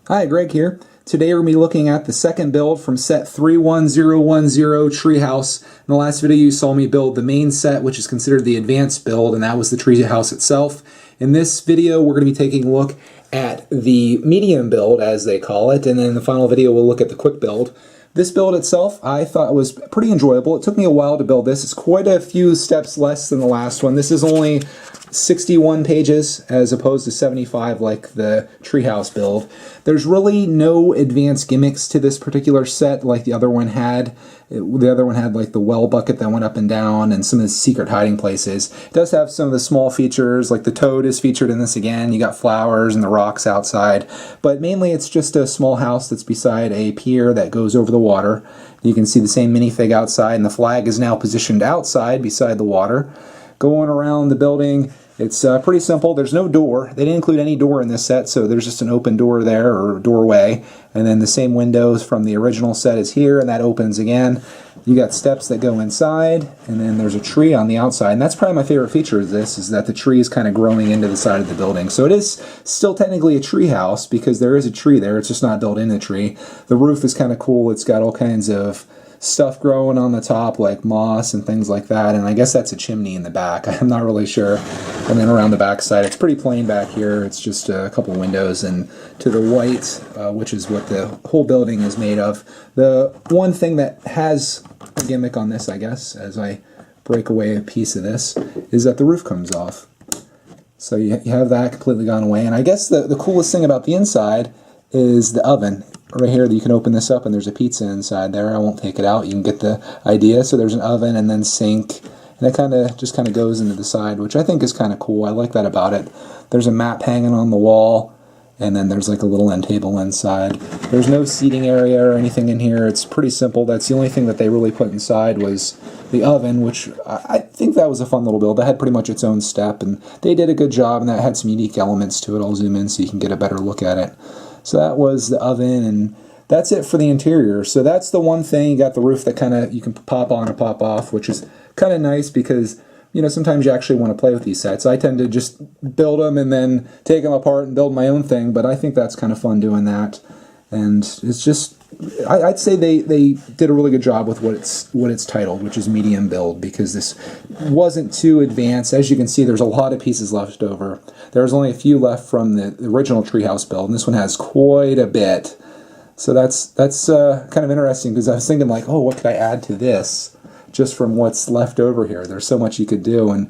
Hi, Greg here. Today we're going to be looking at the second build from set 31010 Treehouse. In the last video you saw me build the main set, which is considered the advanced build, and that was the Treehouse itself. In this video we're going to be taking a look at the medium build, as they call it, and then in the final video we'll look at the quick build. This build itself I thought was pretty enjoyable. It took me a while to build this. It's quite a few steps less than the last one. This is only 61 pages as opposed to 75 like the Treehouse build. There's really no advanced gimmicks to this particular set like the other one had. The other one had like the well bucket that went up and down and some of the secret hiding places. It does have some of the small features, like the toad is featured in this again. You got flowers and the rocks outside, but mainly it's just a small house that's beside a pier that goes over the water. You can see the same minifig outside, and the flag is now positioned outside beside the water. Going around the building, it's pretty simple. There's no door. They didn't include any door in this set, so there's just an open door there, or doorway. And then the same windows from the original set is here, and that opens again. You got steps that go inside, and then there's a tree on the outside. And that's probably my favorite feature of this, is that the tree is kind of growing into the side of the building. So it is still technically a tree house, because there is a tree there. It's just not built in the tree. The roof is kind of cool. It's got all kinds of stuff growing on the top like moss and things like that, and I guess that's a chimney in the back. I'm not really sure. And then around the back side it's pretty plain back here. It's just a couple windows, and to the white, which is what the whole building is made of. The one thing that has a gimmick on this, I guess, as I break away a piece of this, is that the roof comes off. So you have that completely gone away. And I guess the coolest thing about the inside is the oven. Right here, you can open this up and there's a pizza inside there. I won't take it out. You can get the idea. So there's an oven and then sink, and it just kind of goes into the side, which I think is kind of cool. I like that about it. There's a map hanging on the wall, and then there's like a little end table inside. There's no seating area or anything in here. It's pretty simple. That's the only thing that they really put inside was the oven, which I think that was a fun little build. That had pretty much its own step, and they did a good job, and that had some unique elements to it. I'll zoom in so you can get a better look at it. So that was the oven, and that's it for the interior. So that's the one thing. You got the roof that kind of you can pop on and pop off, which is kind of nice because, you know, sometimes you actually want to play with these sets. I tend to just build them and then take them apart and build my own thing, but I think that's kind of fun doing that. And it's just, I'd say they did a really good job with what it's titled, which is medium build, because this wasn't too advanced. As you can see, there's a lot of pieces left over. There's only a few left from the original Treehouse build, and this one has quite a bit. So that's kind of interesting, because I was thinking like, oh, what could I add to this just from what's left over here? There's so much you could do, and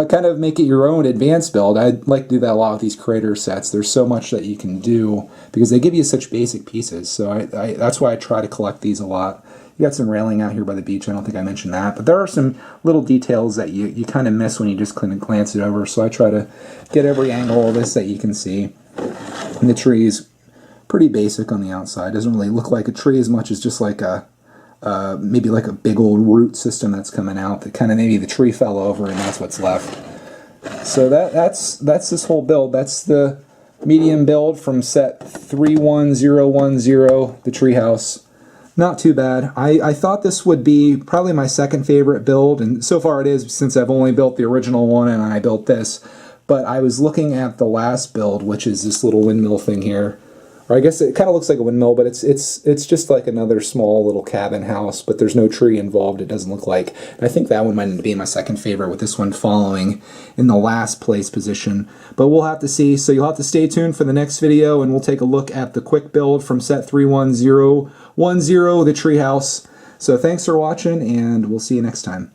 kind of make it your own advanced build. I'd like to do that a lot with these creator sets. There's so much that you can do because they give you such basic pieces. So that's why I try to collect these a lot. You got some railing out here by the beach. I don't think I mentioned that, but there are some little details that you kind of miss when you just glance it over. So I try to get every angle of this that you can see. And the tree's pretty basic on the outside. Doesn't really look like a tree as much as just like a maybe like a big old root system that's coming out. That kind of maybe the tree fell over and that's what's left. So that's this whole build. That's the medium build from set 31010, the Treehouse. Not too bad. I thought this would be probably my second favorite build, and so far it is, since I've only built the original one and I built this. But I was looking at the last build, which is this little windmill thing here. Or I guess it kind of looks like a windmill, but it's just like another small little cabin house, but there's no tree involved, it doesn't look like. And I think that one might end up being my second favorite, with this one following in the last place position. But we'll have to see, so you'll have to stay tuned for the next video, and we'll take a look at the quick build from set 31010, the Treehouse. So thanks for watching, and we'll see you next time.